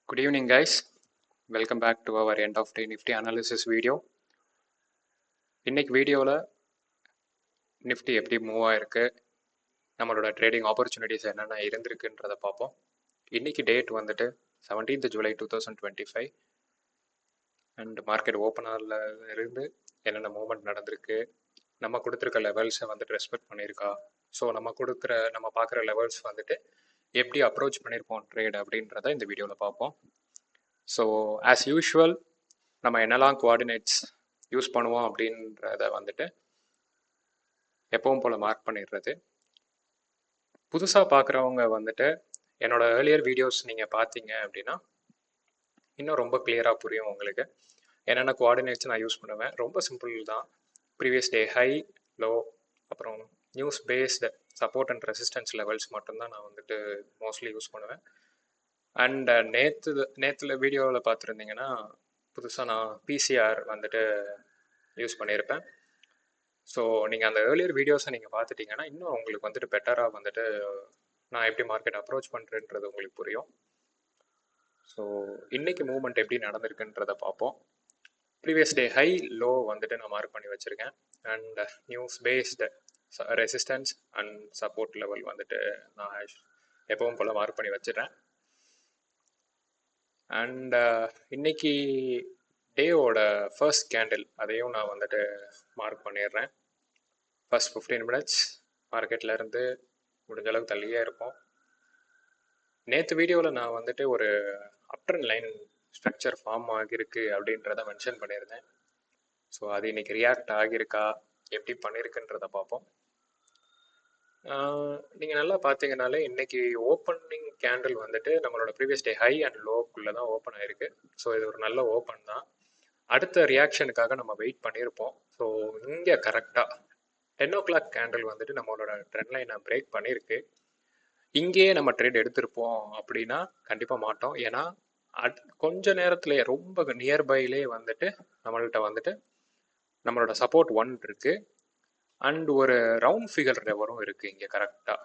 Good evening, guys. Welcome back to our end of day Nifty analysis video. இன்னைக்கு வீடியோவில் Nifty எப்படி move ஆயிருக்கு, நம்மளோட ட்ரேடிங் ஆப்பர்ச்சுனிட்டிஸ் என்னென்ன இருந்திருக்குன்றதை பார்ப்போம். இன்னைக்கு டேட் வந்துட்டு 17th July 2025 அண்ட் மார்க்கெட் ஓப்பனரில் இருந்து என்னென்ன மூவ்மெண்ட் நடந்திருக்கு, நம்ம கொடுத்துருக்க லெவல்ஸை வந்துட்டு ரெஸ்பெக்ட் பண்ணியிருக்கா, ஸோ நம்ம பார்க்குற லெவல்ஸ் வந்துட்டு எப்படி அப்ரோச் பண்ணியிருப்போம் ட்ரேட் அப்படின்றத இந்த வீடியோவில் பார்ப்போம். ஸோ ஆஸ் யூஷுவல் நம்ம என்னெல்லாம் கோஆர்டினேட்ஸ் யூஸ் பண்ணுவோம் அப்படின்றத வந்துட்டு எப்பவும் போல் மார்க் பண்ணிடுறது. புதுசாக பார்க்குறவங்க வந்துட்டு என்னோட ஏர்லியர் வீடியோஸ் நீங்கள் பார்த்தீங்க அப்படின்னா இன்னும் ரொம்ப கிளியராக புரியும் உங்களுக்கு. என்னென்ன கோஆர்டினேட்ஸ் நான் யூஸ் பண்ணுவேன் ரொம்ப சிம்பிள் தான். ப்ரீவியஸ் டே ஹை, லோ, அப்புறம் news based support and resistance levels மட்டும்தான் நான் வந்துட்டு மோஸ்ட்லி யூஸ் பண்ணுவேன். அண்ட் நேற்றுல வீடியோவில் பார்த்துருந்தீங்கன்னா புதுசாக நான் பிசிஆர் வந்துட்டு யூஸ் பண்ணியிருப்பேன். ஸோ நீங்கள் அந்த ஏர்லியர் வீடியோஸை நீங்கள் பார்த்துட்டிங்கன்னா இன்னும் உங்களுக்கு வந்துட்டு பெட்டராக வந்துட்டு நான் எப்படி மார்க்கெட் அப்ரோச் பண்ணுறேன்றது உங்களுக்கு புரியும். ஸோ இன்றைக்கி மூவ்மெண்ட் எப்படி நடந்திருக்குன்றதை பார்ப்போம். ப்ரீவியஸ் டே ஹை, லோ வந்துட்டு நான் மார்க் பண்ணி வச்சுருக்கேன். And news based resistance and support level வந்துட்டு நான் எப்பவும் போல் மார்க் பண்ணி வச்சிடுறேன். அண்ட் இன்னைக்கு டேவோட ஃபர்ஸ்ட் கேண்டில் அதையும் நான் வந்துட்டு மார்க் பண்ணிடுறேன். ஃபர்ஸ்ட் 15 minutes மார்க்கெட்டில் இருந்து முடிஞ்ச அளவுக்கு தள்ளியே இருப்போம். நேற்று வீடியோவில் நான் வந்துட்டு ஒரு அப்ட்ரெண்ட் லைன் ஸ்ட்ரக்சர் ஃபார்ம் ஆகியிருக்கு அப்படின்றத மென்ஷன் பண்ணியிருந்தேன். ஸோ அது இன்னைக்கு ரியாக்ட் ஆகியிருக்கா, எப்படி பண்ணியிருக்குன்றத பார்ப்போம். நீங்கள் நல்லா பார்த்தீங்கனாலே இன்னைக்கு ஓப்பனிங் கேண்டில் வந்துட்டு நம்மளோட ப்ரீவியஸ் டே ஹை அண்ட் லோக்குள்ளே தான் ஓப்பன் ஆயிருக்கு. ஸோ இது ஒரு நல்ல ஓப்பன் தான். அடுத்த ரியாக்ஷனுக்காக நம்ம வெயிட் பண்ணியிருப்போம். ஸோ இங்கே கரெக்டாக 10 o'clock கேண்டில் வந்துட்டு நம்மளோட ட்ரெண்ட் லைனை பிரேக் பண்ணியிருக்கு. இங்கேயே நம்ம ட்ரேட் எடுத்திருப்போம் அப்படின்னா கண்டிப்பாக மாட்டோம். ஏன்னா கொஞ்ச நேரத்துலேயே ரொம்ப நியர்பைலே வந்துட்டு நம்மள்கிட்ட வந்துட்டு நம்மளோட சப்போர்ட் 1 இருக்கு அண்ட் ஒரு ரவுண்ட் ஃபிகர் லெவலும் இருக்குது. இங்கே கரெக்டாக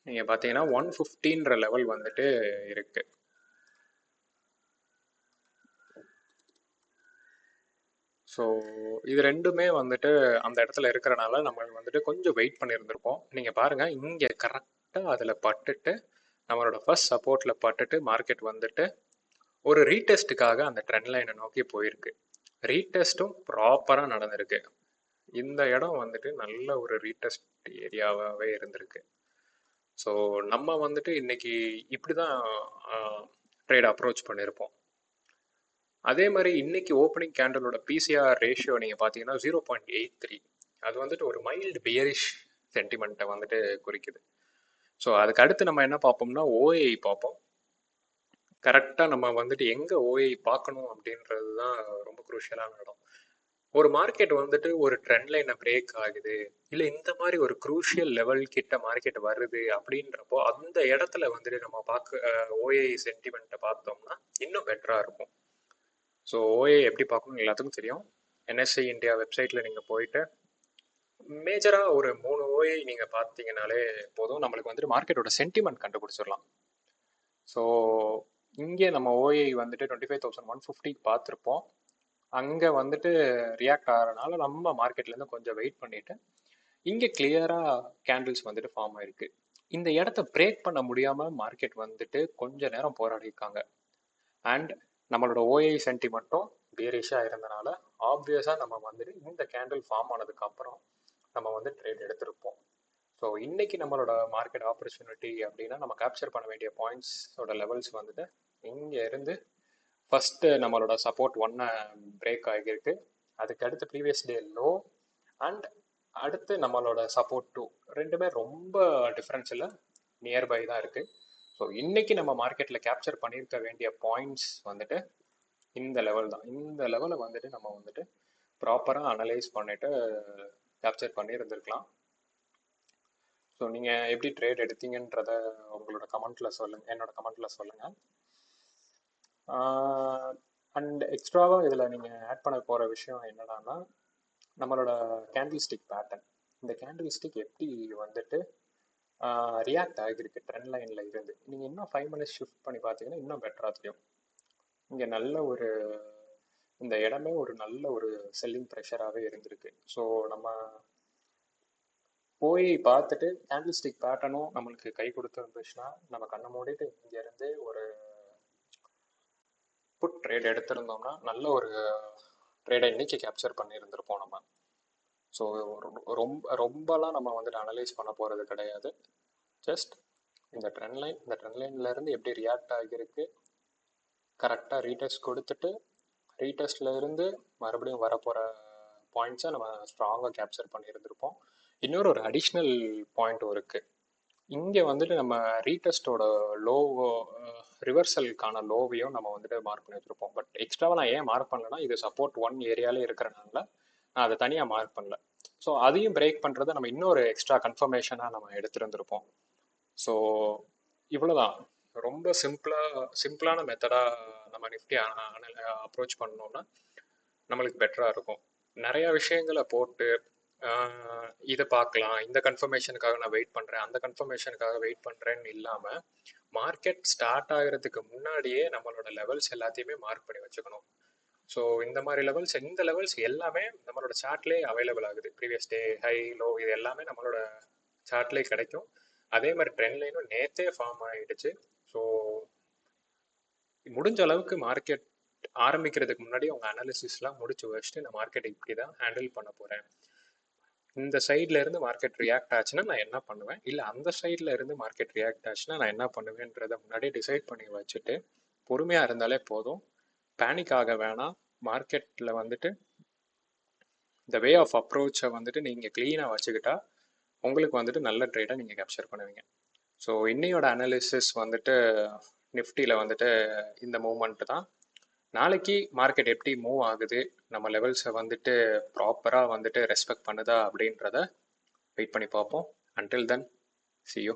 நீங்கள் பார்த்தீங்கன்னா 150ன்ற லெவல் வந்துட்டு இருக்கு. ஸோ இது ரெண்டுமே வந்துட்டு அந்த இடத்துல இருக்கிறனால நம்ம வந்துட்டு கொஞ்சம் வெயிட் பண்ணியிருந்திருப்போம். நீங்கள் பாருங்கள் இங்கே கரெக்டாக அதில் பட்டுட்டு நம்மளோட ஃபர்ஸ்ட் சப்போர்ட்டில் பட்டுட்டு மார்க்கெட் வந்துட்டு ஒரு ரீடெஸ்ட்டுக்காக அந்த ட்ரெண்ட் லைனை நோக்கி போயிருக்கு. ரீடெஸ்ட்டும் ப்ராப்பராக நடந்திருக்கு. இந்த இடம் வந்துட்டு நல்ல ஒரு ரீடெஸ்ட் ஏரியாவாகவே இருந்திருக்கு. ஸோ நம்ம வந்துட்டு இன்னைக்கு இப்படி தான் ட்ரேட் அப்ரோச் பண்ணியிருப்போம். அதே மாதிரி இன்னைக்கு ஓப்பனிங் கேண்டலோட பிசிஆர் ரேஷியோ நீங்கள் பார்த்தீங்கன்னா 0.83. அது வந்துட்டு ஒரு மைல்டு பியரிஷ் சென்டிமெண்ட்டை வந்துட்டு குறிக்குது. ஸோ அதுக்கு அடுத்து நம்ம என்ன பார்ப்போம்னா ஓஏஐ பார்ப்போம். கரெக்டாக நம்ம வந்துட்டு எங்கே ஓஏஐ பார்க்கணும் அப்படின்றது தான் ரொம்ப குரூஷியலான இடம். ஒரு மார்க்கெட் வந்துட்டு ஒரு ட்ரெண்ட் லைனை பிரேக் ஆகுது, இல்லை இந்த மாதிரி ஒரு குரூஷியல் லெவல் கிட்ட மார்க்கெட் வருது அப்படின்றப்போ அந்த இடத்துல வந்துட்டு நம்ம ஓஏஐ சென்டிமெண்ட்டை பார்த்தோம்னா இன்னும் பெட்டராக இருக்கும். ஸோ ஓஏ எப்படி பார்க்கணும் எல்லாத்துக்கும் தெரியும். என்எஸ்ஐ இந்தியா வெப்சைட்டில் நீங்கள் போயிட்டு மேஜராக ஒரு 3 ஓஏ நீங்கள் பார்த்தீங்கனாலே போதும், நம்மளுக்கு வந்துட்டு மார்க்கெட்டோட சென்டிமெண்ட் கண்டுபிடிச்சிடலாம். ஸோ இங்கே நம்ம ஓஏ வந்துட்டு 25,150 பார்த்துருப்போம். அங்கே வந்துட்டு ரியாக்ட் ஆகிறனால நம்ம மார்க்கெட்லேருந்து கொஞ்சம் வெயிட் பண்ணிவிட்டு இங்கே கிளியராக கேண்டில்ஸ் வந்துட்டு ஃபார்ம் ஆயிருக்கு. இந்த இடத்த பிரேக் பண்ண முடியாமல் மார்க்கெட் வந்துட்டு கொஞ்ச நேரம் போராடிருக்காங்க. அண்ட் நம்மளோட ஓஏ சென்டிமெண்ட்டும் பேரிஷாக இருந்தனால ஆப்வியஸாக நம்ம வந்துட்டு இந்த கேண்டில் ஃபார்ம் ஆனதுக்கப்புறம் நம்ம வந்து ட்ரேட் எடுத்திருப்போம். ஸோ இன்னைக்கு நம்மளோட மார்க்கெட் ஆப்பர்ச்சுனிட்டி அப்படின்னா நம்ம கேப்சர் பண்ண வேண்டிய பாயிண்ட்ஸோட லெவல்ஸ் வந்துட்டு இங்கே இருந்து ஃபஸ்ட்டு நம்மளோட சப்போர்ட் 1 பிரேக் ஆகியிருக்கு. அதுக்கு அடுத்து ப்ரீவியஸ் டே லோ அண்ட் அடுத்து நம்மளோட சப்போர்ட் 2 ரெண்டுமே ரொம்ப டிஃப்ரென்ஸ் இல்லை, நியர்பை தான் இருக்குது. ஸோ இன்றைக்கி நம்ம மார்க்கெட்டில் கேப்சர் பண்ணியிருக்க வேண்டிய பாயிண்ட்ஸ் வந்துட்டு இந்த லெவல் தான். இந்த லெவலை வந்துட்டு நம்ம வந்துட்டு ப்ராப்பராக அனலைஸ் பண்ணிவிட்டு கேப்சர் பண்ணியிருந்துருக்கலாம். ஸோ நீங்கள் எப்படி ட்ரேட் எடுத்தீங்கன்றத உங்களோட கமெண்ட்டில் சொல்லுங்கள், என்னோட கமெண்ட்டில் சொல்லுங்கள். அண்ட் எக்ஸ்ட்ராவாக இதில் நீங்கள் ஆட் பண்ண போகிற விஷயம் என்னடான்னா நம்மளோட கேண்டில் ஸ்டிக் பேட்டர்ன். இந்த கேண்டில் ஸ்டிக் எப்படி வந்துட்டு ரியாக்ட் ஆகிருக்கு ட்ரெண்ட் லைனில் இருந்து. நீங்கள் இன்னும் 5 மினிட்ஸ் ஷிஃப்ட் பண்ணி பார்த்தீங்கன்னா இன்னும் பெட்டராக தெரியும். இங்கே நல்ல ஒரு இந்த இடமே ஒரு நல்ல ஒரு செல்லிங் ப்ரெஷராகவே இருந்திருக்கு. ஸோ நம்ம போய் பார்த்துட்டு கேண்டில் ஸ்டிக் பேட்டர்னும் நம்மளுக்கு கை கொடுத்து இருந்துச்சுன்னா நம்ம கண்ணை மூடிட்டு இங்கேருந்து ஒரு புட் ட்ரேட் எடுத்திருந்தோம்னா நல்ல ஒரு ட்ரேடை இன்னைக்கு கேப்சர் பண்ணியிருந்திருப்போம் நம்ம. ஸோ ரொம்பலாம் நம்ம வந்துட்டு அனலைஸ் பண்ண போகிறது கிடையாது. ஜஸ்ட் இந்த ட்ரெண்ட் லைன்லேருந்து எப்படி ரியாக்ட் ஆகியிருக்கு, கரெக்டாக ரீடெஸ்ட் கொடுத்துட்டு ரீடெஸ்ட்டில் இருந்து மறுபடியும் வரப்போகிற பாயிண்ட்ஸை நம்ம ஸ்ட்ராங்காக கேப்சர் பண்ணியிருந்திருப்போம். இன்னொரு ஒரு அடிஷ்னல் பாயிண்ட்டும் இருக்குது. இங்கே வந்துட்டு நம்ம ரீடெஸ்ட்டோட லோவோ ரிவர்சலுக்கான லோவையும் நம்ம வந்துட்டு மார்க் பண்ணி வச்சுருப்போம். பட் எக்ஸ்ட்ராவாக நான் ஏன் மார்க் பண்ணலன்னா இது சப்போர்ட் 1 ஏரியாலே இருக்கிறனால நான் அதை தனியாக மார்க் பண்ணல. ஸோ அதையும் பிரேக் பண்ணுறதை நம்ம இன்னொரு எக்ஸ்ட்ரா கன்ஃபர்மேஷனாக நம்ம எடுத்துருந்துருப்போம். ஸோ இவ்வளோதான். ரொம்ப சிம்பிளான மெத்தடாக நம்ம நிஃப்டி அப்ரோச் பண்ணோம்னா நம்மளுக்கு பெட்டராக இருக்கும். நிறையா விஷயங்களை போட்டு இதை பார்க்கலாம், இந்த கன்ஃபர்மேஷனுக்காக நான் வெயிட் பண்ணுறேன், அந்த கன்ஃபர்மேஷனுக்காக வெயிட் பண்ணுறேன்னு இல்லாமல் மார்க்கெட் ஸ்டார்ட் ஆகிறதுக்கு முன்னாடியே நம்மளோட லெவல்ஸ் எல்லாத்தையுமே மார்க் பண்ணி வச்சுக்கணும். ஸோ இந்த லெவல்ஸ் எல்லாமே நம்மளோட சார்ட்லேயே அவைலபிள் ஆகுது. ப்ரீவியஸ் டே ஹை லோ இது எல்லாமே நம்மளோட சார்ட்லேயே கிடைக்கும். அதே மாதிரி ட்ரெண்ட் லைனும் நேற்றே ஃபார்ம் ஆகிடுச்சு. ஸோ முடிஞ்ச அளவுக்கு மார்க்கெட் ஆரம்பிக்கிறதுக்கு முன்னாடி உங்கள் அனாலிசிஸ்லாம் முடிச்சு வச்சுட்டு நான் மார்க்கெட் இப்படி தான் ஹேண்டில் பண்ண போகிறேன், இந்த சைடில் இருந்து மார்க்கெட் ரியாக்ட் ஆச்சுன்னா நான் என்ன பண்ணுவேன், இல்லை அந்த சைடில் இருந்து மார்க்கெட் ரியாக்ட் ஆச்சுன்னா நான் என்ன பண்ணுவேன்றதை முன்னாடியே டிசைட் பண்ணி வச்சுட்டு பொறுமையாக இருந்தாலே போதும். பேனிக் ஆக வேணாம். மார்க்கெட்டில் வந்துட்டு இந்த வே ஆஃப் அப்ரோச்சை வந்துட்டு நீங்கள் க்ளீனாக வச்சுக்கிட்டா உங்களுக்கு வந்துட்டு நல்ல ட்ரேடை நீங்கள் கேப்சர் பண்ணுவீங்க. ஸோ இன்னையோட அனாலிசிஸ் வந்துட்டு நிஃப்டியில் வந்துட்டு இந்த மூவ்மெண்ட்டு தான். நாளைக்கு மார்க்கெட் எப்படி மூவ் ஆகுது, நம்ம லெவல்ஸை வந்துட்டு ப்ராப்பராக வந்துட்டு ரெஸ்பெக்ட் பண்ணுதா அப்படின்றத வெயிட் பண்ணி பார்ப்போம். Until then see you.